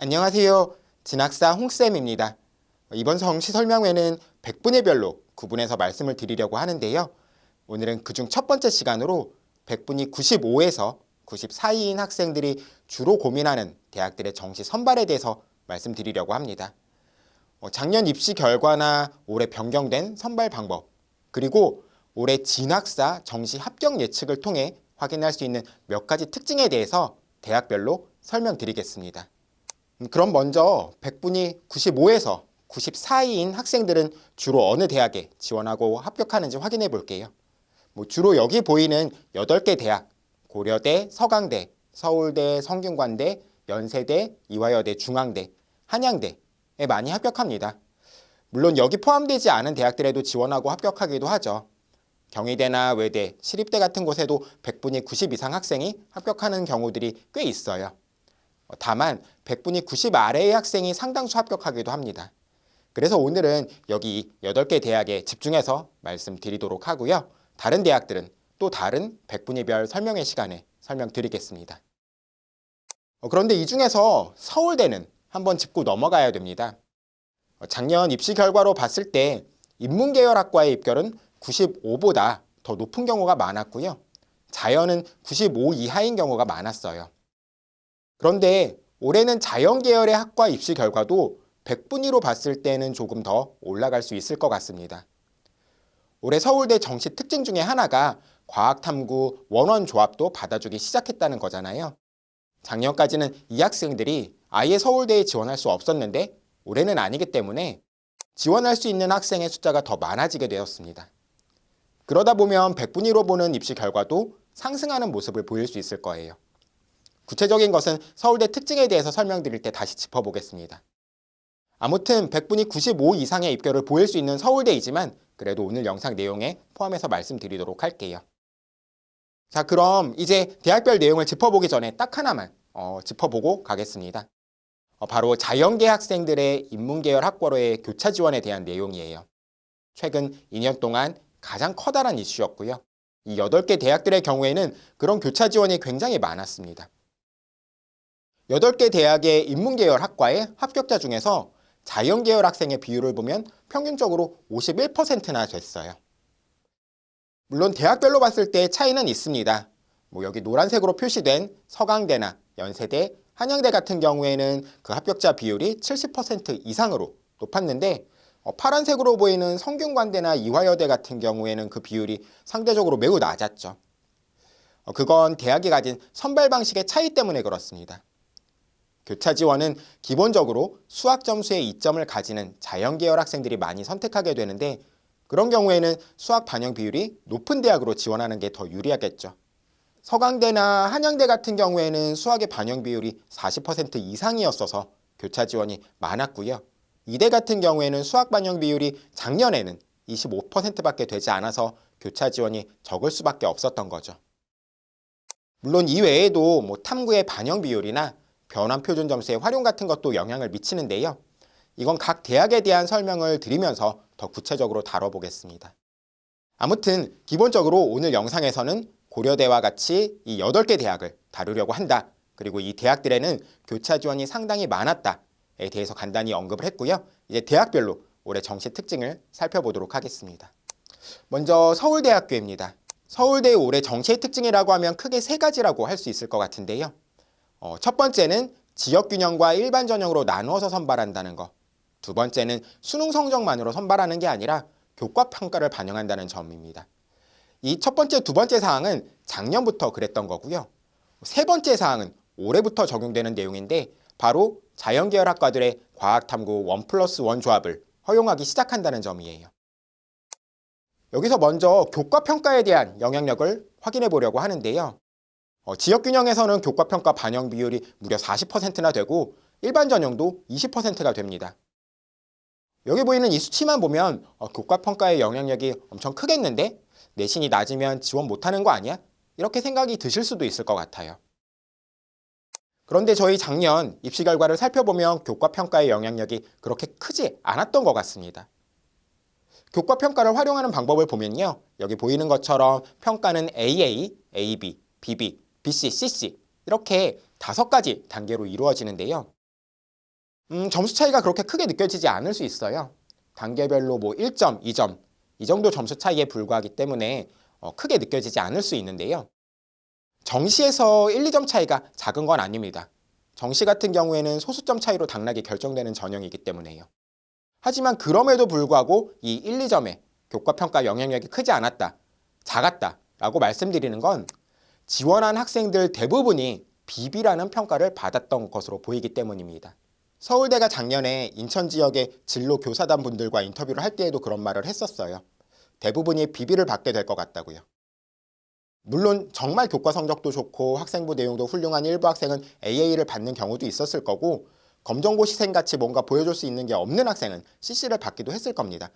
안녕하세요. 진학사 홍쌤입니다. 이번 정시 설명회는 백분위별로 구분해서 말씀을 드리려고 하는데요. 오늘은 그중 첫 번째 시간으로 백분위 95에서 94위인 학생들이 주로 고민하는 대학들의 정시 선발에 대해서 말씀드리려고 합니다. 작년 입시 결과나 올해 변경된 선발 방법, 그리고 올해 진학사 정시 합격 예측을 통해 확인할 수 있는 몇 가지 특징에 대해서 대학별로 설명드리겠습니다. 그럼 먼저 백분위 95에서 94위인 학생들은 주로 어느 대학에 지원하고 합격하는지 확인해 볼게요. 주로 여기 보이는 8개 대학, 고려대, 서강대, 서울대, 성균관대, 연세대, 이화여대, 중앙대, 한양대에 많이 합격합니다. 물론 여기 포함되지 않은 대학들에도 지원하고 합격하기도 하죠. 경희대나 외대, 시립대 같은 곳에도 백분위 90 이상 학생이 합격하는 경우들이 꽤 있어요. 다만 백분위 90 아래의 학생이 상당수 합격하기도 합니다. 그래서 오늘은 여기 8개 대학에 집중해서 말씀드리도록 하고요. 다른 대학들은 또 다른 백분위별 설명회 시간에 설명드리겠습니다. 그런데 이 중에서 서울대는 한번 짚고 넘어가야 됩니다. 작년 입시 결과로 봤을 때 인문계열학과의 입결은 95보다 더 높은 경우가 많았고요. 자연은 95 이하인 경우가 많았어요. 그런데 올해는 자연계열의 학과 입시 결과도 백분위로 봤을 때는 조금 더 올라갈 수 있을 것 같습니다. 올해 서울대 정시 특징 중에 하나가 과학탐구 원원조합도 받아주기 시작했다는 거잖아요. 작년까지는 이 학생들이 아예 서울대에 지원할 수 없었는데 올해는 아니기 때문에 지원할 수 있는 학생의 숫자가 더 많아지게 되었습니다. 그러다 보면 백분위로 보는 입시 결과도 상승하는 모습을 보일 수 있을 거예요. 구체적인 것은 서울대 특징에 대해서 설명드릴 때 다시 짚어보겠습니다. 아무튼 백분위 95 이상의 입결을 보일 수 있는 서울대이지만 그래도 오늘 영상 내용에 포함해서 말씀드리도록 할게요. 자, 그럼 이제 대학별 내용을 짚어보기 전에 딱 하나만 짚어보고 가겠습니다. 바로 자연계 학생들의 인문계열 학과로의 교차 지원에 대한 내용이에요. 최근 2년 동안 가장 커다란 이슈였고요. 이 8개 대학들의 경우에는 그런 교차 지원이 굉장히 많았습니다. 8개 대학의 인문계열 학과의 합격자 중에서 자연계열 학생의 비율을 보면 평균적으로 51%나 됐어요. 물론 대학별로 봤을 때 차이는 있습니다. 여기 노란색으로 표시된 서강대나 연세대, 한양대 같은 경우에는 그 합격자 비율이 70% 이상으로 높았는데 파란색으로 보이는 성균관대나 이화여대 같은 경우에는 그 비율이 상대적으로 매우 낮았죠. 그건 대학이 가진 선발 방식의 차이 때문에 그렇습니다. 교차 지원은 기본적으로 수학 점수에 이점을 가지는 자연계열 학생들이 많이 선택하게 되는데 그런 경우에는 수학 반영 비율이 높은 대학으로 지원하는 게 더 유리하겠죠. 서강대나 한양대 같은 경우에는 수학의 반영 비율이 40% 이상이었어서 교차 지원이 많았고요. 이대 같은 경우에는 수학 반영 비율이 작년에는 25%밖에 되지 않아서 교차 지원이 적을 수밖에 없었던 거죠. 물론 이 외에도 탐구의 반영 비율이나 변환 표준 점수의 활용 같은 것도 영향을 미치는데요. 이건 각 대학에 대한 설명을 드리면서 더 구체적으로 다뤄보겠습니다. 아무튼 기본적으로 오늘 영상에서는 고려대와 같이 이 8개 대학을 다루려고 한다. 그리고 이 대학들에는 교차 지원이 상당히 많았다에 대해서 간단히 언급을 했고요. 이제 대학별로 올해 정시 특징을 살펴보도록 하겠습니다. 먼저 서울대학교입니다. 서울대의 올해 정시의 특징이라고 하면 크게 3가지라고 할 수 있을 것 같은데요. 첫 번째는 지역균형과 일반 전형으로 나누어서 선발한다는 거. 두 번째는 수능 성적만으로 선발하는 게 아니라 교과평가를 반영한다는 점입니다. 이 첫 번째, 두 번째 사항은 작년부터 그랬던 거고요. 세 번째 사항은 올해부터 적용되는 내용인데 바로 자연계열 학과들의 과학탐구 1+1 조합을 허용하기 시작한다는 점이에요. 여기서 먼저 교과평가에 대한 영향력을 확인해 보려고 하는데요. 지역균형에서는 교과평가 반영 비율이 무려 40%나 되고 일반 전형도 20%가 됩니다. 여기 보이는 이 수치만 보면 교과평가의 영향력이 엄청 크겠는데 내신이 낮으면 지원 못하는 거 아니야? 이렇게 생각이 드실 수도 있을 것 같아요. 그런데 저희 작년 입시 결과를 살펴보면 교과평가의 영향력이 그렇게 크지 않았던 것 같습니다. 교과평가를 활용하는 방법을 보면요. 여기 보이는 것처럼 평가는 AA, AB, BB, BC, CC 이렇게 5가지 단계로 이루어지는데요. 점수 차이가 그렇게 크게 느껴지지 않을 수 있어요. 단계별로 뭐 1점, 2점 이 정도 점수 차이에 불과하기 때문에 크게 느껴지지 않을 수 있는데요. 정시에서 1, 2점 차이가 작은 건 아닙니다. 정시 같은 경우에는 소수점 차이로 당락이 결정되는 전형이기 때문에요. 하지만 그럼에도 불구하고 이 1, 2점의 교과평가 영향력이 크지 않았다, 작았다 라고 말씀드리는 건 지원한 학생들 대부분이 B라는 평가를 받았던 것으로 보이기 때문입니다. 서울대가 작년에 인천 지역의 진로 교사단 분들과 인터뷰를 할 때에도 그런 말을 했었어요. 대부분이 B를 받게 될 것 같다고요. 물론 정말 교과 성적도 좋고 학생부 내용도 훌륭한 일부 학생은 AA를 받는 경우도 있었을 거고 검정고시생같이 뭔가 보여줄 수 있는 게 없는 학생은 CC를 받기도 했을 겁니다.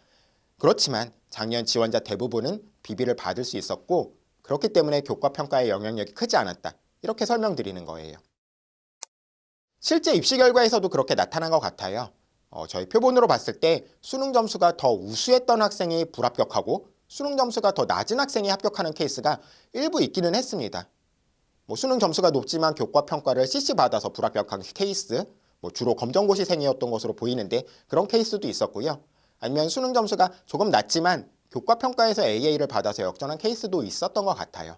그렇지만 작년 지원자 대부분은 B를 받을 수 있었고 그렇기 때문에 교과평가의 영향력이 크지 않았다. 이렇게 설명드리는 거예요. 실제 입시 결과에서도 그렇게 나타난 것 같아요. 저희 표본으로 봤을 때 수능 점수가 더 우수했던 학생이 불합격하고 수능 점수가 더 낮은 학생이 합격하는 케이스가 일부 있기는 했습니다. 수능 점수가 높지만 교과평가를 CC 받아서 불합격한 케이스, 주로 검정고시생이었던 것으로 보이는데 그런 케이스도 있었고요. 아니면 수능 점수가 조금 낮지만 교과평가에서 AA를 받아서 역전한 케이스도 있었던 것 같아요.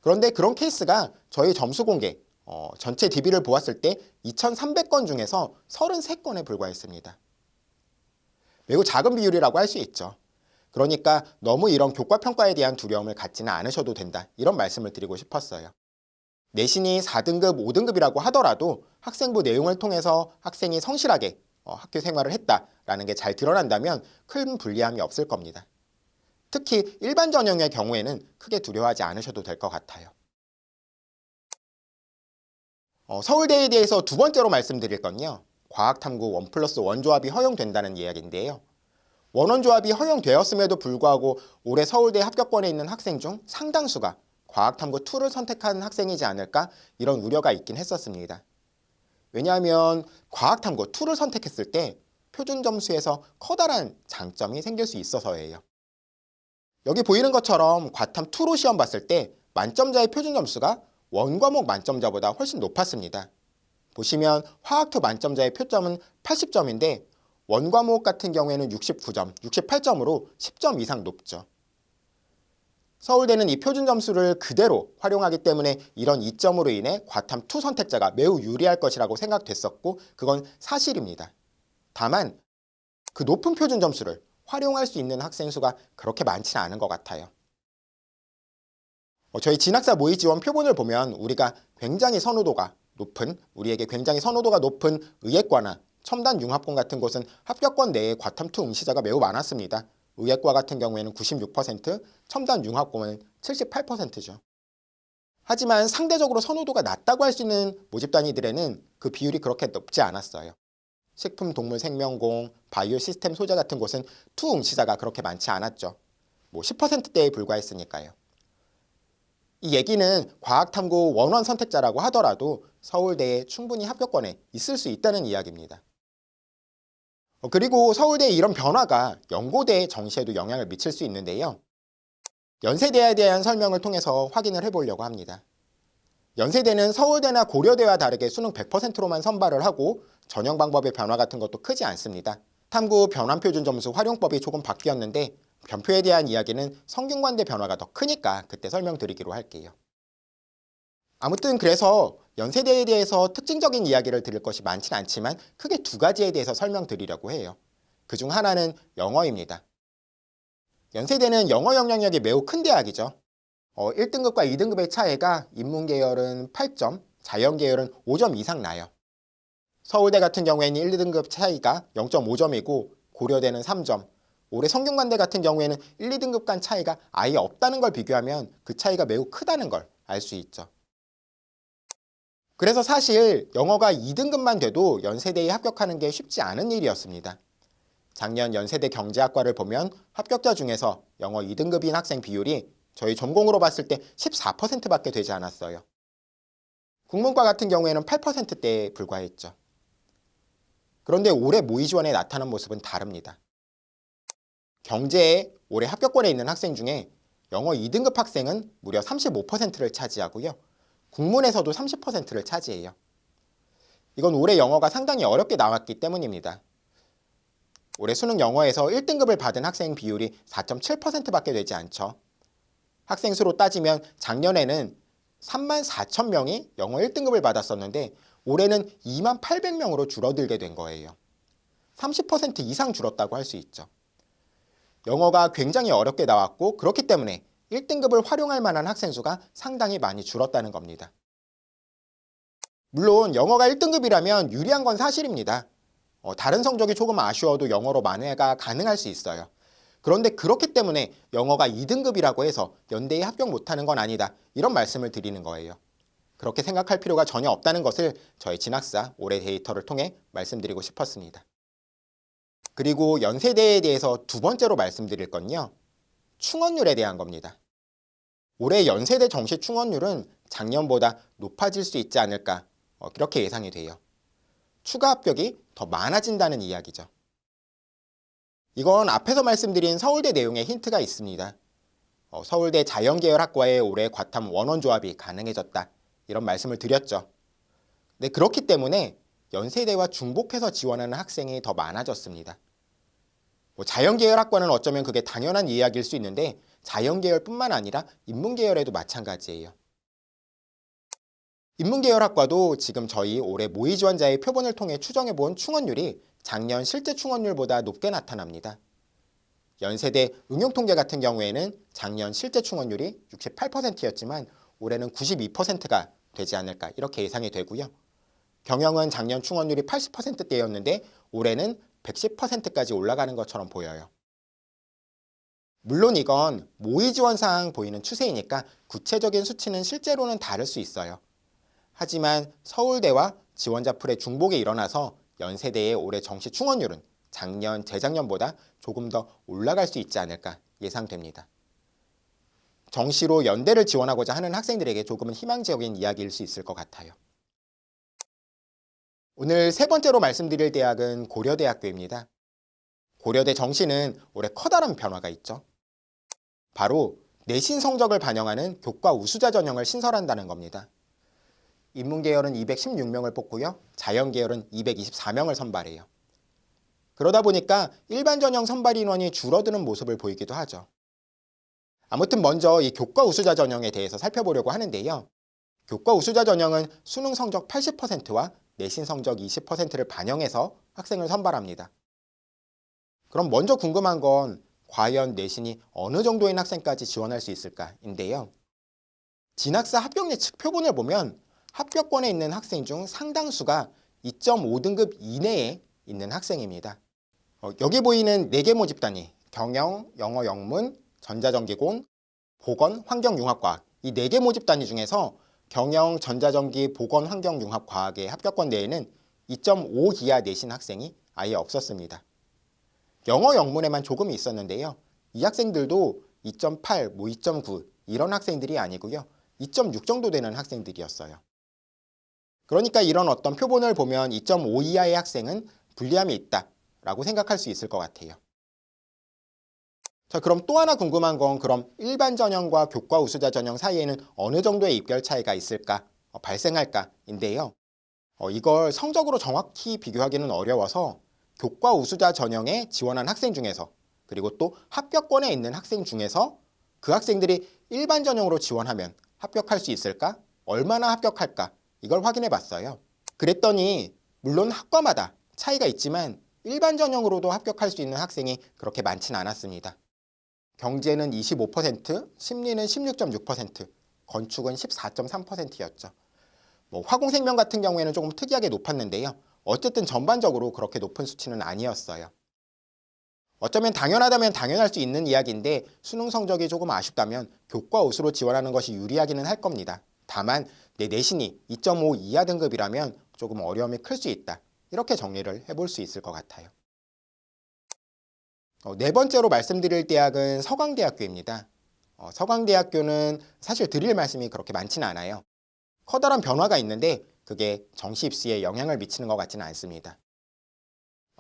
그런데 그런 케이스가 저희 점수 공개, 전체 DB를 보았을 때 2,300건 중에서 33건에 불과했습니다. 매우 작은 비율이라고 할 수 있죠. 그러니까 너무 이런 교과평가에 대한 두려움을 갖지는 않으셔도 된다. 이런 말씀을 드리고 싶었어요. 내신이 4등급, 5등급이라고 하더라도 학생부 내용을 통해서 학생이 성실하게 학교 생활을 했다라는 게 잘 드러난다면 큰 불리함이 없을 겁니다. 특히 일반 전형의 경우에는 크게 두려워하지 않으셔도 될 것 같아요. 서울대에 대해서 두 번째로 말씀드릴 건요. 과학탐구 1+1 조합이 허용된다는 이야기인데요. 원원 조합이 허용되었음에도 불구하고 올해 서울대 합격권에 있는 학생 중 상당수가 과학탐구 2를 선택한 학생이지 않을까 이런 우려가 있긴 했었습니다. 왜냐하면 과학탐구 2를 선택했을 때 표준 점수에서 커다란 장점이 생길 수 있어서예요. 여기 보이는 것처럼 과탐 2로 시험 봤을 때 만점자의 표준 점수가 원과목 만점자보다 훨씬 높았습니다. 보시면 화학2 만점자의 표점은 80점인데 원과목 같은 경우에는 69점, 68점으로 10점 이상 높죠. 서울대는 이 표준 점수를 그대로 활용하기 때문에 이런 이점으로 인해 과탐 2 선택자가 매우 유리할 것이라고 생각됐었고 그건 사실입니다. 다만 그 높은 표준 점수를 활용할 수 있는 학생 수가 그렇게 많지는 않은 것 같아요. 저희 진학사 모의 지원 표본을 보면 우리에게 굉장히 선호도가 높은 의예과나 첨단 융합공 같은 곳은 합격권 내에 과탐 2 응시자가 매우 많았습니다. 의예과 같은 경우에는 96%, 첨단 융합공은 78%죠. 하지만 상대적으로 선호도가 낮다고 할 수 있는 모집 단위들에는 그 비율이 그렇게 높지 않았어요. 식품, 동물, 생명공, 바이오 시스템 소재 같은 곳은 2 응시자가 그렇게 많지 않았죠. 10%대에 불과했으니까요. 이 얘기는 과학탐구 원원 선택자라고 하더라도 서울대에 충분히 합격권에 있을 수 있다는 이야기입니다. 그리고 서울대의 이런 변화가 연고대 정시에도 영향을 미칠 수 있는데요. 연세대에 대한 설명을 통해서 확인을 해보려고 합니다. 연세대는 서울대나 고려대와 다르게 수능 100%로만 선발을 하고 전형 방법의 변화 같은 것도 크지 않습니다. 탐구 변환표준 점수 활용법이 조금 바뀌었는데 변표에 대한 이야기는 성균관대 변화가 더 크니까 그때 설명드리기로 할게요. 아무튼 그래서 연세대에 대해서 특징적인 이야기를 드릴 것이 많지는 않지만 크게 두 가지에 대해서 설명드리려고 해요. 그중 하나는 영어입니다. 연세대는 영어 영향력이 매우 큰 대학이죠. 1등급과 2등급의 차이가 인문계열은 8점, 자연계열은 5점 이상 나요. 서울대 같은 경우에는 1, 2등급 차이가 0.5점이고 고려대는 3점, 올해 성균관대 같은 경우에는 1, 2등급 간 차이가 아예 없다는 걸 비교하면 그 차이가 매우 크다는 걸 알 수 있죠. 그래서 사실 영어가 2등급만 돼도 연세대에 합격하는 게 쉽지 않은 일이었습니다. 작년 연세대 경제학과를 보면 합격자 중에서 영어 2등급인 학생 비율이 저희 전공으로 봤을 때 14%밖에 되지 않았어요. 국문과 같은 경우에는 8%대에 불과했죠. 그런데 올해 모의 지원에 나타난 모습은 다릅니다. 경제에 올해 합격권에 있는 학생 중에 영어 2등급 학생은 무려 35%를 차지하고요. 국문에서도 30%를 차지해요. 이건 올해 영어가 상당히 어렵게 나왔기 때문입니다. 올해 수능 영어에서 1등급을 받은 학생 비율이 4.7%밖에 되지 않죠. 학생 수로 따지면 작년에는 34,000명이 영어 1등급을 받았었는데 올해는 28,000명으로 줄어들게 된 거예요. 30% 이상 줄었다고 할 수 있죠. 영어가 굉장히 어렵게 나왔고 그렇기 때문에 1등급을 활용할 만한 학생 수가 상당히 많이 줄었다는 겁니다. 물론 영어가 1등급이라면 유리한 건 사실입니다. 다른 성적이 조금 아쉬워도 영어로 만회가 가능할 수 있어요. 그런데 그렇기 때문에 영어가 2등급이라고 해서 연대에 합격 못하는 건 아니다. 이런 말씀을 드리는 거예요. 그렇게 생각할 필요가 전혀 없다는 것을 저희 진학사 올해 데이터를 통해 말씀드리고 싶었습니다. 그리고 연세대에 대해서 두 번째로 말씀드릴 건요. 충원율에 대한 겁니다. 올해 연세대 정시 충원율은 작년보다 높아질 수 있지 않을까 그렇게 예상이 돼요. 추가 합격이 더 많아진다는 이야기죠. 이건 앞에서 말씀드린 서울대 내용에 힌트가 있습니다. 서울대 자연계열학과의 올해 과탐 원원 조합이 가능해졌다. 이런 말씀을 드렸죠. 네, 그렇기 때문에 연세대와 중복해서 지원하는 학생이 더 많아졌습니다. 자연계열학과는 어쩌면 그게 당연한 이야기일 수 있는데 자연계열뿐만 아니라 인문계열에도 마찬가지예요. 인문계열학과도 지금 저희 올해 모의 지원자의 표본을 통해 추정해본 충원율이 작년 실제 충원율보다 높게 나타납니다. 연세대 응용통계 같은 경우에는 작년 실제 충원율이 68%였지만 올해는 92%가 되지 않을까 이렇게 예상이 되고요. 경영은 작년 충원율이 80%대였는데 올해는 110%까지 올라가는 것처럼 보여요. 물론 이건 모의 지원상 보이는 추세이니까 구체적인 수치는 실제로는 다를 수 있어요. 하지만 서울대와 지원자 풀의 중복이 일어나서 연세대의 올해 정시 충원율은 작년, 재작년보다 조금 더 올라갈 수 있지 않을까 예상됩니다. 정시로 연대를 지원하고자 하는 학생들에게 조금은 희망적인 이야기일 수 있을 것 같아요. 오늘 세 번째로 말씀드릴 대학은 고려대학교입니다. 고려대 정시는 올해 커다란 변화가 있죠. 바로 내신 성적을 반영하는 교과 우수자 전형을 신설한다는 겁니다. 인문계열은 216명을 뽑고요. 자연계열은 224명을 선발해요. 그러다 보니까 일반 전형 선발 인원이 줄어드는 모습을 보이기도 하죠. 아무튼 먼저 이 교과 우수자 전형에 대해서 살펴보려고 하는데요. 교과 우수자 전형은 수능 성적 80%와 내신 성적 20%를 반영해서 학생을 선발합니다. 그럼 먼저 궁금한 건 과연 내신이 어느 정도인 학생까지 지원할 수 있을까인데요. 진학사 합격 예측 표본을 보면 합격권에 있는 학생 중 상당수가 2.5등급 이내에 있는 학생입니다. 여기 보이는 4개 모집 단위, 경영, 영어 영문, 전자전기공, 보건, 환경융합과학 이 4개 모집 단위 중에서 경영, 전자전기, 보건, 환경융합과학의 합격권 내에는 2.5 이하 내신 학생이 아예 없었습니다. 영어 영문에만 조금 있었는데요. 이 학생들도 2.8, 2.9 이런 학생들이 아니고요. 2.6 정도 되는 학생들이었어요. 그러니까 이런 어떤 표본을 보면 2.5 이하의 학생은 불리함이 있다라고 생각할 수 있을 것 같아요. 자, 그럼 또 하나 궁금한 건 그럼 일반 전형과 교과 우수자 전형 사이에는 어느 정도의 입결 차이가 있을까, 발생할까인데요. 이걸 성적으로 정확히 비교하기는 어려워서 교과 우수자 전형에 지원한 학생 중에서 그리고 또 합격권에 있는 학생 중에서 그 학생들이 일반 전형으로 지원하면 합격할 수 있을까? 얼마나 합격할까? 이걸 확인해 봤어요. 그랬더니 물론 학과마다 차이가 있지만 일반 전형으로도 합격할 수 있는 학생이 그렇게 많지는 않았습니다. 경제는 25%, 심리는 16.6%, 건축은 14.3%였죠. 화공생명 같은 경우에는 조금 특이하게 높았는데요. 어쨌든 전반적으로 그렇게 높은 수치는 아니었어요. 어쩌면 당연하다면 당연할 수 있는 이야기인데 수능 성적이 조금 아쉽다면 교과 우수로 지원하는 것이 유리하기는 할 겁니다. 다만 내 내신이 2.5 이하 등급이라면 조금 어려움이 클 수 있다. 이렇게 정리를 해볼 수 있을 것 같아요. 네 번째로 말씀드릴 대학은 서강대학교입니다. 서강대학교는 사실 드릴 말씀이 그렇게 많지는 않아요. 커다란 변화가 있는데 그게 정시 입시에 영향을 미치는 것 같지는 않습니다.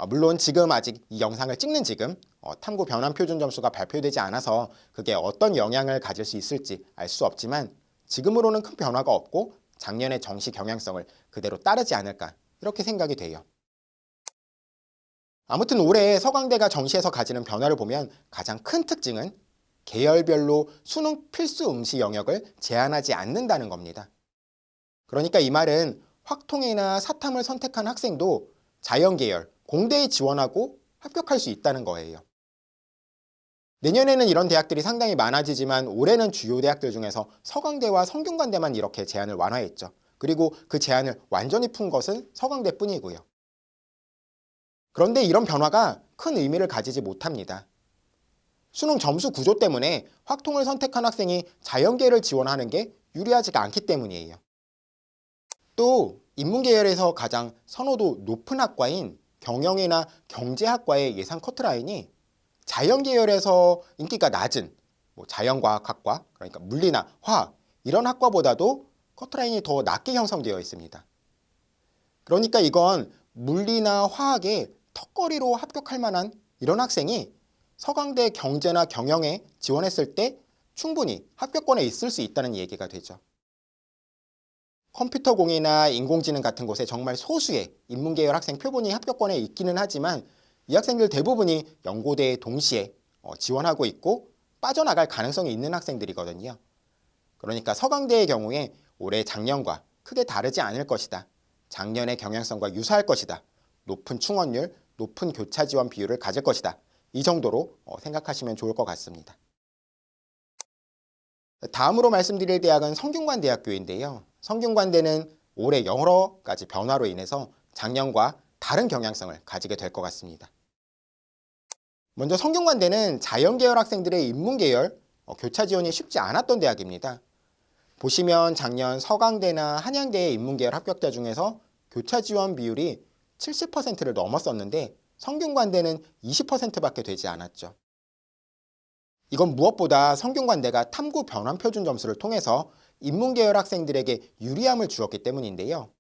물론 지금 아직 이 영상을 찍는 지금 탐구 변환 표준 점수가 발표되지 않아서 그게 어떤 영향을 가질 수 있을지 알 수 없지만 지금으로는 큰 변화가 없고 작년의 정시 경향성을 그대로 따르지 않을까 이렇게 생각이 돼요. 아무튼 올해 서강대가 정시에서 가지는 변화를 보면 가장 큰 특징은 계열별로 수능 필수 응시 영역을 제한하지 않는다는 겁니다. 그러니까 이 말은 확통이나 사탐을 선택한 학생도 자연계열, 공대에 지원하고 합격할 수 있다는 거예요. 내년에는 이런 대학들이 상당히 많아지지만 올해는 주요 대학들 중에서 서강대와 성균관대만 이렇게 제한을 완화했죠. 그리고 그 제한을 완전히 푼 것은 서강대뿐이고요. 그런데 이런 변화가 큰 의미를 가지지 못합니다. 수능 점수 구조 때문에 확통을 선택한 학생이 자연계를 지원하는 게 유리하지가 않기 때문이에요. 또 인문계열에서 가장 선호도 높은 학과인 경영이나 경제학과의 예상 커트라인이 자연계열에서 인기가 낮은 자연과학학과, 그러니까 물리나 화학 이런 학과보다도 커트라인이 더 낮게 형성되어 있습니다. 그러니까 이건 물리나 화학에 턱걸이로 합격할 만한 이런 학생이 서강대 경제나 경영에 지원했을 때 충분히 합격권에 있을 수 있다는 얘기가 되죠. 컴퓨터공이나 인공지능 같은 곳에 정말 소수의 인문계열 학생 표본이 합격권에 있기는 하지만 이 학생들 대부분이 연고대에 동시에 지원하고 있고 빠져나갈 가능성이 있는 학생들이거든요. 그러니까 서강대의 경우에 올해 작년과 크게 다르지 않을 것이다. 작년의 경향성과 유사할 것이다. 높은 충원율, 높은 교차 지원 비율을 가질 것이다. 이 정도로 생각하시면 좋을 것 같습니다. 다음으로 말씀드릴 대학은 성균관대학교인데요. 성균관대는 올해 여러 가지 변화로 인해서 작년과 다른 경향성을 가지게 될 것 같습니다. 먼저 성균관대는 자연계열 학생들의 인문계열 교차 지원이 쉽지 않았던 대학입니다. 보시면 작년 서강대나 한양대의 인문계열 합격자 중에서 교차 지원 비율이 70%를 넘었었는데 성균관대는 20%밖에 되지 않았죠. 이건 무엇보다 성균관대가 탐구 변환 표준 점수를 통해서 인문계열 학생들에게 유리함을 주었기 때문인데요.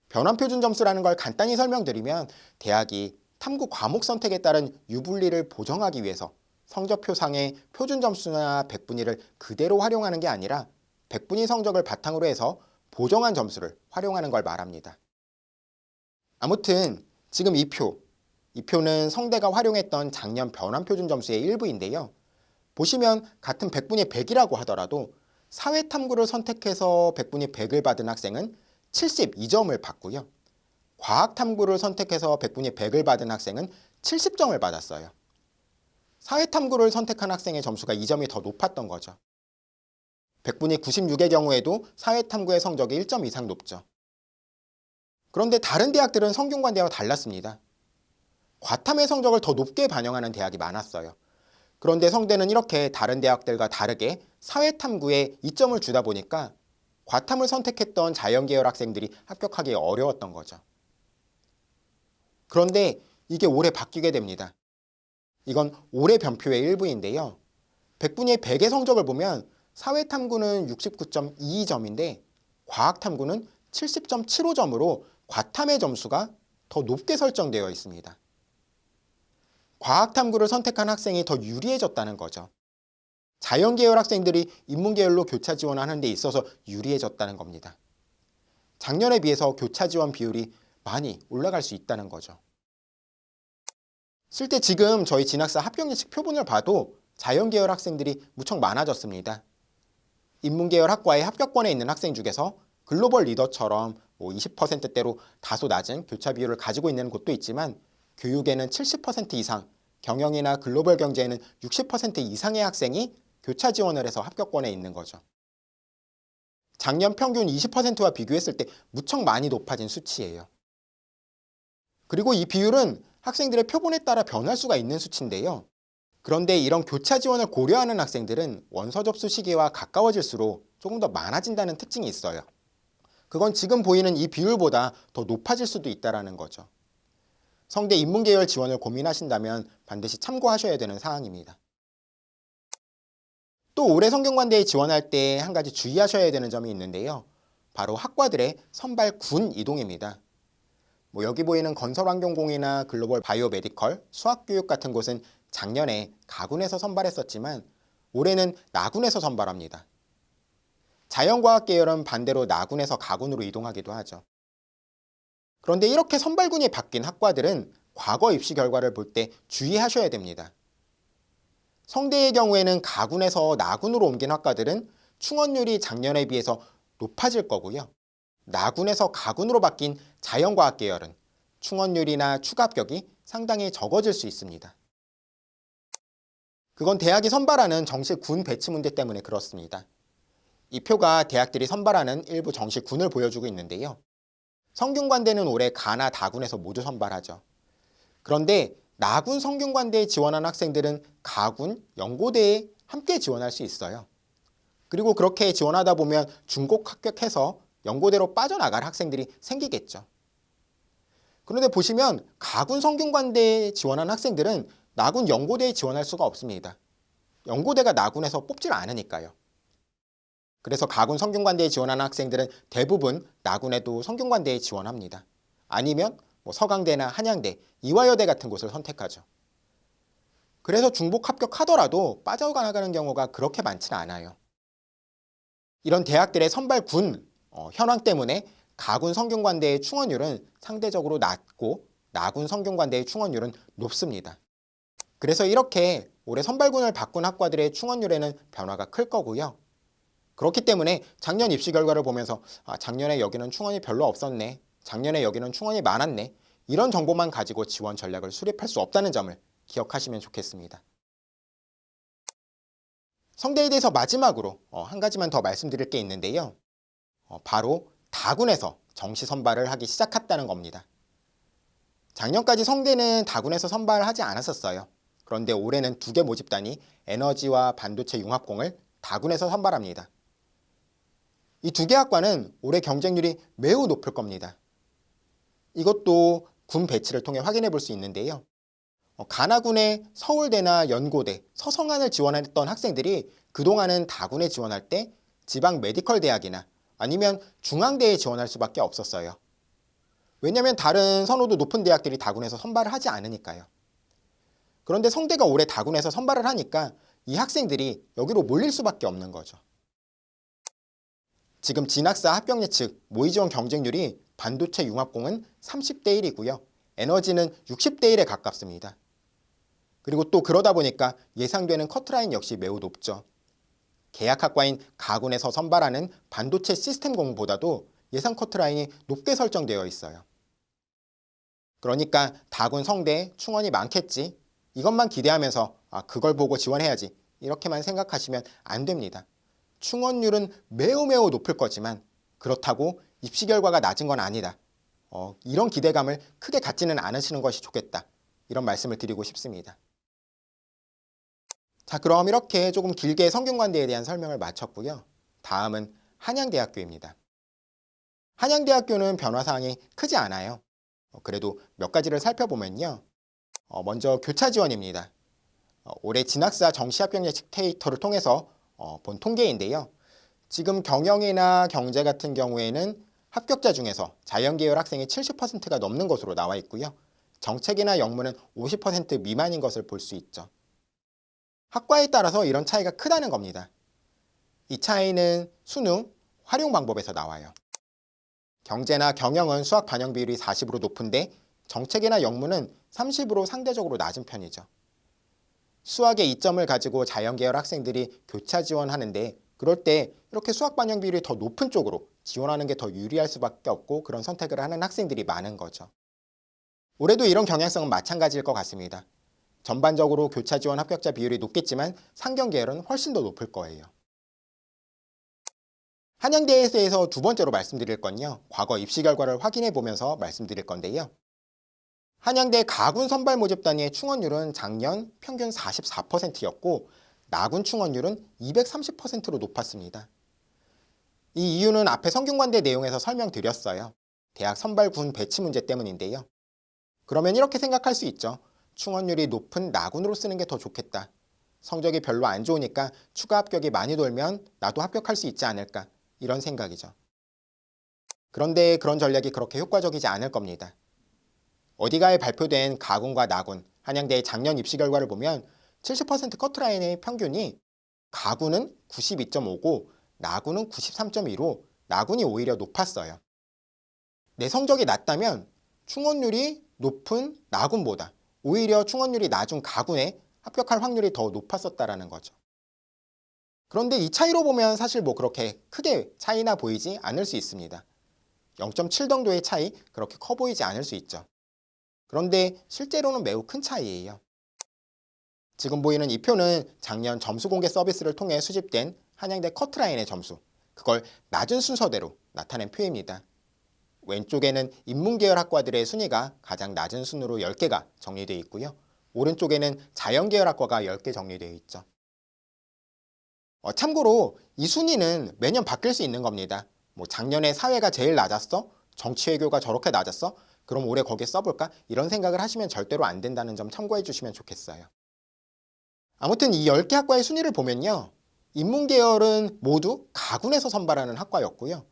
변환 표준 점수라는 걸 간단히 설명드리면 대학이 탐구 과목 선택에 따른 유불리를 보정하기 위해서 성적표상의 표준 점수나 백분위를 그대로 활용하는 게 아니라 백분위 성적을 바탕으로 해서 보정한 점수를 활용하는 걸 말합니다. 아무튼 지금 이 표는 성대가 활용했던 작년 변환 표준 점수의 일부인데요. 보시면 같은 백분위 100이라고 하더라도 사회탐구를 선택해서 백분위 100을 받은 학생은 72점을 받고요. 과학탐구를 선택해서 백분위 100을 받은 학생은 70점을 받았어요. 사회탐구를 선택한 학생의 점수가 2점이 더 높았던 거죠. 백분위 96의 경우에도 사회탐구의 성적이 1점 이상 높죠. 그런데 다른 대학들은 성균관대와 달랐습니다. 과탐의 성적을 더 높게 반영하는 대학이 많았어요. 그런데 성대는 이렇게 다른 대학들과 다르게 사회탐구에 이점을 주다 보니까 과탐을 선택했던 자연계열 학생들이 합격하기 어려웠던 거죠. 그런데 이게 올해 바뀌게 됩니다. 이건 올해 변표의 일부인데요. 백분위의 100의 성적을 보면 사회탐구는 69.22점인데 과학탐구는 70.75점으로 과탐의 점수가 더 높게 설정되어 있습니다. 과학탐구를 선택한 학생이 더 유리해졌다는 거죠. 자연계열 학생들이 인문계열로 교차 지원하는 데 있어서 유리해졌다는 겁니다. 작년에 비해서 교차 지원 비율이 많이 올라갈 수 있다는 거죠. 실제 지금 저희 진학사 합격 예측 표본을 봐도 자연계열 학생들이 무척 많아졌습니다. 인문계열 학과에 합격권에 있는 학생 중에서 글로벌 리더처럼 20%대로 다소 낮은 교차 비율을 가지고 있는 곳도 있지만 교육에는 70% 이상, 경영이나 글로벌 경제에는 60% 이상의 학생이 교차 지원을 해서 합격권에 있는 거죠. 작년 평균 20%와 비교했을 때 무척 많이 높아진 수치예요. 그리고 이 비율은 학생들의 표본에 따라 변할 수가 있는 수치인데요. 그런데 이런 교차 지원을 고려하는 학생들은 원서 접수 시기와 가까워질수록 조금 더 많아진다는 특징이 있어요. 그건 지금 보이는 이 비율보다 더 높아질 수도 있다는 거죠. 성대 인문계열 지원을 고민하신다면 반드시 참고하셔야 되는 사항입니다. 또 올해 성균관대에 지원할 때 한 가지 주의하셔야 되는 점이 있는데요. 바로 학과들의 선발 군 이동입니다. 여기 보이는 건설환경공이나 글로벌 바이오메디컬, 수학교육 같은 곳은 작년에 가군에서 선발했었지만 올해는 나군에서 선발합니다. 자연과학 계열은 반대로 나군에서 가군으로 이동하기도 하죠. 그런데 이렇게 선발군이 바뀐 학과들은 과거 입시 결과를 볼 때 주의하셔야 됩니다. 성대의 경우에는 가군에서 나군으로 옮긴 학과들은 충원율이 작년에 비해서 높아질 거고요. 나군에서 가군으로 바뀐 자연과학 계열은 충원율이나 추가 합격이 상당히 적어질 수 있습니다. 그건 대학이 선발하는 정식 군 배치 문제 때문에 그렇습니다. 이 표가 대학들이 선발하는 일부 정식 군을 보여주고 있는데요. 성균관대는 올해 가나 다군에서 모두 선발하죠. 그런데 나군 성균관대에 지원한 학생들은 가군, 연고대에 함께 지원할 수 있어요. 그리고 그렇게 지원하다 보면 중복 합격해서 연고대로 빠져나갈 학생들이 생기겠죠. 그런데 보시면 가군 성균관대에 지원한 학생들은 나군 연고대에 지원할 수가 없습니다. 연고대가 나군에서 뽑질 않으니까요. 그래서 가군 성균관대에 지원하는 학생들은 대부분 나군에도 성균관대에 지원합니다. 아니면 서강대나 한양대, 이화여대 같은 곳을 선택하죠. 그래서 중복 합격하더라도 빠져나가는 경우가 그렇게 많지는 않아요. 이런 대학들의 선발군 현황 때문에 가군 성균관대의 충원율은 상대적으로 낮고 나군 성균관대의 충원율은 높습니다. 그래서 이렇게 올해 선발군을 바꾼 학과들의 충원율에는 변화가 클 거고요. 그렇기 때문에 작년 입시 결과를 보면서 작년에 여기는 충원이 별로 없었네, 작년에 여기는 충원이 많았네, 이런 정보만 가지고 지원 전략을 수립할 수 없다는 점을 기억하시면 좋겠습니다. 성대에 대해서 마지막으로 한 가지만 더 말씀드릴 게 있는데요. 바로 다군에서 정시 선발을 하기 시작했다는 겁니다. 작년까지 성대는 다군에서 선발을 하지 않았었어요. 그런데 올해는 2개 모집단이 에너지와 반도체 융합공을 다군에서 선발합니다. 이 2개 학과는 올해 경쟁률이 매우 높을 겁니다. 이것도 군 배치를 통해 확인해 볼 수 있는데요. 가나군의 서울대나 연고대, 서성안을 지원했던 학생들이 그동안은 다군에 지원할 때 지방 메디컬 대학이나 아니면 중앙대에 지원할 수밖에 없었어요. 왜냐하면 다른 선호도 높은 대학들이 다군에서 선발을 하지 않으니까요. 그런데 성대가 올해 다군에서 선발을 하니까 이 학생들이 여기로 몰릴 수밖에 없는 거죠. 지금 진학사 합격 예측 모의 지원 경쟁률이 반도체 융합공은 30대 1이고요. 에너지는 60대 1에 가깝습니다. 그리고 또 그러다 보니까 예상되는 커트라인 역시 매우 높죠. 계약학과인 가군에서 선발하는 반도체 시스템 공보다도 예상 커트라인이 높게 설정되어 있어요. 그러니까 다군, 성대, 충원이 많겠지, 이것만 기대하면서 그걸 보고 지원해야지, 이렇게만 생각하시면 안 됩니다. 충원율은 매우 높을 거지만 그렇다고 입시 결과가 낮은 건 아니다. 이런 기대감을 크게 갖지는 않으시는 것이 좋겠다, 이런 말씀을 드리고 싶습니다. 자, 그럼 이렇게 조금 길게 성균관대에 대한 설명을 마쳤고요. 다음은 한양대학교입니다. 한양대학교는 변화사항이 크지 않아요. 그래도 몇 가지를 살펴보면요. 먼저 교차 지원입니다. 올해 진학사 정시 합격 예측 데이터를 통해서 본 통계인데요. 지금 경영이나 경제 같은 경우에는 합격자 중에서 자연계열 학생이 70%가 넘는 것으로 나와 있고요. 정책이나 영문은 50% 미만인 것을 볼 수 있죠. 학과에 따라서 이런 차이가 크다는 겁니다. 이 차이는 수능, 활용 방법에서 나와요. 경제나 경영은 수학 반영 비율이 40으로 높은데 정책이나 영문은 30으로 상대적으로 낮은 편이죠. 수학에 이점을 가지고 자연계열 학생들이 교차 지원하는데 그럴 때 이렇게 수학 반영 비율이 더 높은 쪽으로 지원하는 게 더 유리할 수밖에 없고 그런 선택을 하는 학생들이 많은 거죠. 올해도 이런 경향성은 마찬가지일 것 같습니다. 전반적으로 교차 지원 합격자 비율이 높겠지만 상경계열은 훨씬 더 높을 거예요. 한양대에 대해서 두 번째로 말씀드릴 건요. 과거 입시 결과를 확인해 보면서 말씀드릴 건데요. 한양대 가군 선발 모집 단위의 충원율은 작년 평균 44%였고 나군 충원율은 230%로 높았습니다. 이 이유는 앞에 성균관대 내용에서 설명드렸어요. 대학 선발군 배치 문제 때문인데요. 그러면 이렇게 생각할 수 있죠. 충원율이 높은 나군으로 쓰는 게 더 좋겠다. 성적이 별로 안 좋으니까 추가 합격이 많이 돌면 나도 합격할 수 있지 않을까, 이런 생각이죠. 그런데 그런 전략이 그렇게 효과적이지 않을 겁니다. 어디가에 발표된 가군과 나군, 한양대의 작년 입시 결과를 보면 70% 커트라인의 평균이 가군은 92.5고 나군은 93.2로 나군이 오히려 높았어요. 내 성적이 낮다면 충원율이 높은 나군보다 오히려 충원율이 낮은 가군에 합격할 확률이 더 높았었다라는 거죠. 그런데 이 차이로 보면 사실 뭐 그렇게 크게 차이나 보이지 않을 수 있습니다. 0.7 정도의 차이, 그렇게 커 보이지 않을 수 있죠. 그런데 실제로는 매우 큰 차이예요. 지금 보이는 이 표는 작년 점수 공개 서비스를 통해 수집된 한양대 커트라인의 점수, 그걸 낮은 순서대로 나타낸 표입니다. 왼쪽에는 인문계열 학과들의 순위가 가장 낮은 순으로 10개가 정리되어 있고요. 오른쪽에는 자연계열 학과가 10개 정리되어 있죠. 참고로 이 순위는 매년 바뀔 수 있는 겁니다. 뭐 작년에 사회가 제일 낮았어? 정치외교가 저렇게 낮았어? 그럼 올해 거기에 써볼까? 이런 생각을 하시면 절대로 안 된다는 점 참고해 주시면 좋겠어요. 아무튼 이 10개 학과의 순위를 보면요. 인문계열은 모두 가군에서 선발하는 학과였고요.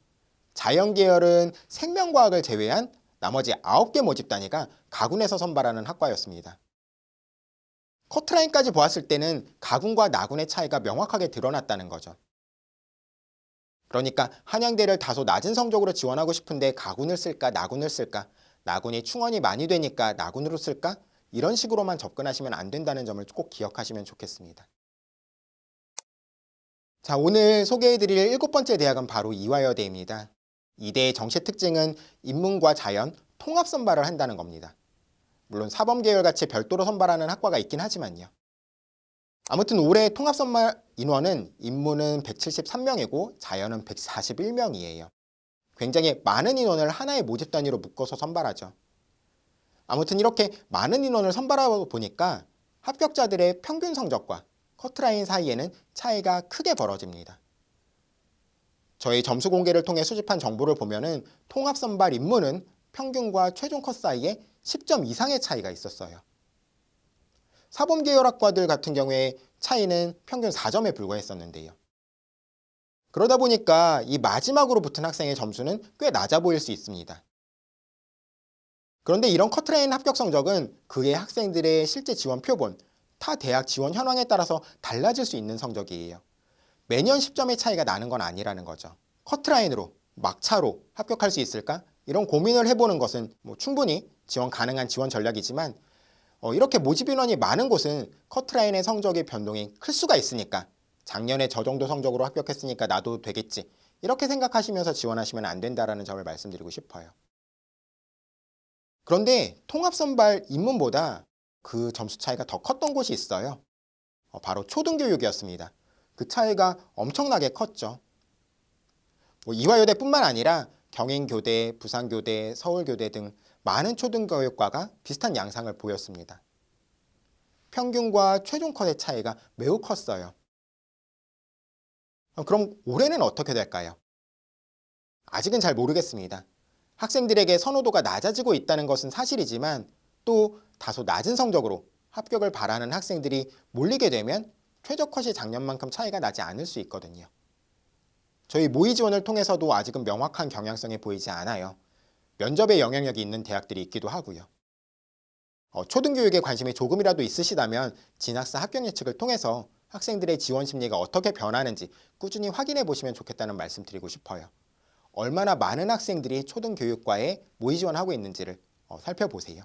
자연계열은 생명과학을 제외한 나머지 9개 모집 단위가 가군에서 선발하는 학과였습니다. 커트라인까지 보았을 때는 가군과 나군의 차이가 명확하게 드러났다는 거죠. 그러니까 한양대를 다소 낮은 성적으로 지원하고 싶은데 가군을 쓸까 나군을 쓸까, 나군이 충원이 많이 되니까 나군으로 쓸까, 이런 식으로만 접근하시면 안 된다는 점을 꼭 기억하시면 좋겠습니다. 자, 오늘 소개해드릴 7번째 대학은 바로 이화여대입니다. 이 대의 정시 특징은 인문과 자연 통합 선발을 한다는 겁니다. 물론 사범계열같이 별도로 선발하는 학과가 있긴 하지만요. 아무튼 올해 통합 선발 인원은 인문은 173명이고 자연은 141명이에요. 굉장히 많은 인원을 하나의 모집 단위로 묶어서 선발하죠. 아무튼 이렇게 많은 인원을 선발하다 보니까 합격자들의 평균 성적과 커트라인 사이에는 차이가 크게 벌어집니다. 저희 점수 공개를 통해 수집한 정보를 보면은 통합 선발 인문은 평균과 최종 컷 사이에 10점 이상의 차이가 있었어요. 사범계열학과들 같은 경우에 차이는 평균 4점에 불과했었는데요. 그러다 보니까 이 마지막으로 붙은 학생의 점수는 꽤 낮아 보일 수 있습니다. 그런데 이런 커트라인 합격 성적은 그의 학생들의 실제 지원 표본, 타 대학 지원 현황에 따라서 달라질 수 있는 성적이에요. 매년 10점의 차이가 나는 건 아니라는 거죠. 커트라인으로, 막차로 합격할 수 있을까? 이런 고민을 해보는 것은 충분히 지원 가능한 지원 전략이지만 이렇게 모집 인원이 많은 곳은 커트라인의 성적의 변동이 클 수가 있으니까 작년에 저 정도 성적으로 합격했으니까 나도 되겠지. 이렇게 생각하시면서 지원하시면 안 된다는 점을 말씀드리고 싶어요. 그런데 통합선발 인문보다 그 점수 차이가 더 컸던 곳이 있어요. 바로 초등교육이었습니다. 그 차이가 엄청나게 컸죠. 이화여대뿐만 아니라 경인교대, 부산교대, 서울교대 등 많은 초등교육과가 비슷한 양상을 보였습니다. 평균과 최종 컷의 차이가 매우 컸어요. 그럼 올해는 어떻게 될까요? 아직은 잘 모르겠습니다. 학생들에게 선호도가 낮아지고 있다는 것은 사실이지만 또 다소 낮은 성적으로 합격을 바라는 학생들이 몰리게 되면 최저 컷이 작년만큼 차이가 나지 않을 수 있거든요. 저희 모의 지원을 통해서도 아직은 명확한 경향성이 보이지 않아요. 면접에 영향력이 있는 대학들이 있기도 하고요. 초등교육에 관심이 조금이라도 있으시다면 진학사 합격 예측을 통해서 학생들의 지원 심리가 어떻게 변하는지 꾸준히 확인해 보시면 좋겠다는 말씀 드리고 싶어요. 얼마나 많은 학생들이 초등교육과에 모의 지원하고 있는지를 살펴보세요.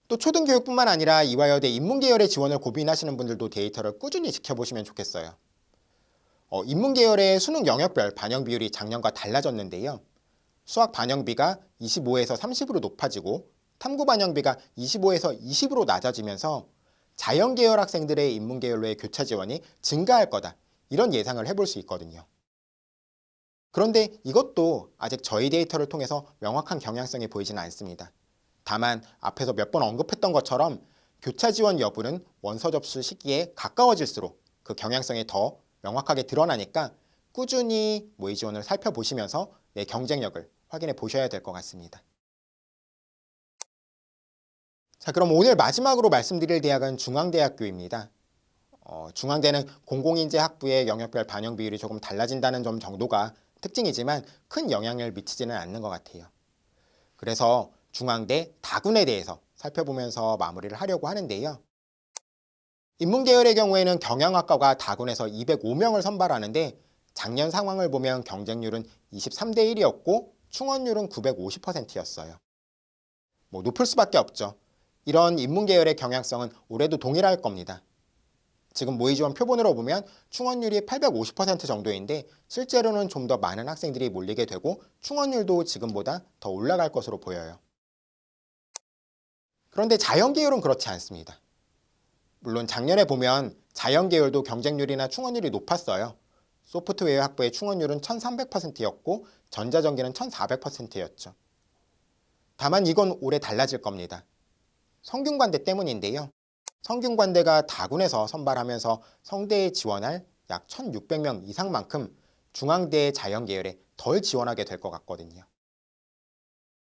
또 초등교육뿐만 아니라 이화여대 인문계열의 지원을 고민하시는 분들도 데이터를 꾸준히 지켜보시면 좋겠어요. 인문계열의 수능 영역별 반영 비율이 작년과 달라졌는데요. 수학 반영비가 25에서 30으로 높아지고 탐구 반영비가 25에서 20으로 낮아지면서 자연계열 학생들의 인문계열로의 교차 지원이 증가할 거다. 이런 예상을 해볼 수 있거든요. 그런데 이것도 아직 저희 데이터를 통해서 명확한 경향성이 보이지는 않습니다. 다만 앞에서 몇 번 언급했던 것처럼 교차 지원 여부는 원서 접수 시기에 가까워질수록 그 경향성이 더 명확하게 드러나니까 꾸준히 모의 지원을 살펴보시면서 내 경쟁력을 확인해 보셔야 될 것 같습니다. 자, 그럼 오늘 마지막으로 말씀드릴 대학은 중앙대학교입니다. 중앙대는 공공인재 학부의 영역별 반영 비율이 조금 달라진다는 점 정도가 특징이지만 큰 영향을 미치지는 않는 것 같아요. 그래서 중앙대 다군에 대해서 살펴보면서 마무리를 하려고 하는데요. 인문계열의 경우에는 경영학과가 다군에서 205명을 선발하는데 작년 상황을 보면 경쟁률은 23대 1이었고 충원율은 950%였어요. 높을 수밖에 없죠. 이런 인문계열의 경향성은 올해도 동일할 겁니다. 지금 모의 지원 표본으로 보면 충원율이 850% 정도인데 실제로는 좀 더 많은 학생들이 몰리게 되고 충원율도 지금보다 더 올라갈 것으로 보여요. 그런데 자연계열은 그렇지 않습니다. 물론 작년에 보면 자연계열도 경쟁률이나 충원율이 높았어요. 소프트웨어 학부의 충원율은 1300%였고 전자전기는 1400%였죠. 다만 이건 올해 달라질 겁니다. 성균관대 때문인데요. 성균관대가 다군에서 선발하면서 성대에 지원할 약 1600명 이상만큼 중앙대의 자연계열에 덜 지원하게 될 것 같거든요.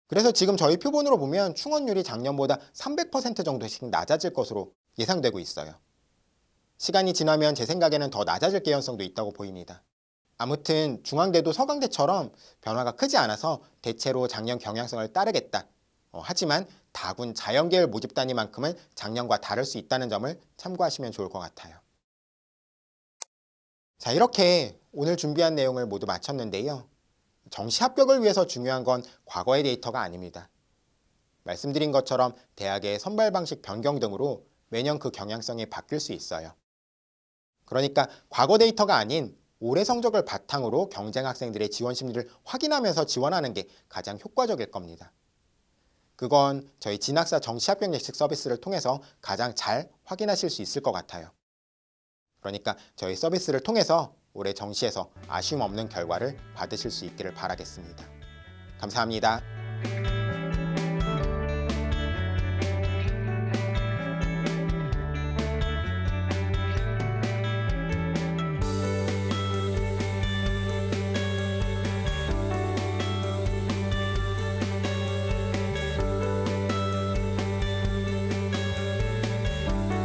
그래서 지금 저희 표본으로 보면 충원율이 작년보다 300% 정도씩 낮아질 것으로 예상되고 있어요. 시간이 지나면 제 생각에는 더 낮아질 개연성도 있다고 보입니다. 아무튼 중앙대도 서강대처럼 변화가 크지 않아서 대체로 작년 경향성을 따르겠다. 하지만 다군 자연계열 모집 단위만큼은 작년과 다를 수 있다는 점을 참고하시면 좋을 것 같아요. 자, 이렇게 오늘 준비한 내용을 모두 마쳤는데요. 정시 합격을 위해서 중요한 건 과거의 데이터가 아닙니다. 말씀드린 것처럼 대학의 선발 방식 변경 등으로 매년 그 경향성이 바뀔 수 있어요. 그러니까 과거 데이터가 아닌 올해 성적을 바탕으로 경쟁 학생들의 지원 심리를 확인하면서 지원하는 게 가장 효과적일 겁니다. 그건 저희 진학사 정시 합격 예측 서비스를 통해서 가장 잘 확인하실 수 있을 것 같아요. 그러니까 저희 서비스를 통해서 올해 정시에서 아쉬움 없는 결과를 받으실 수 있기를 바라겠습니다. 감사합니다.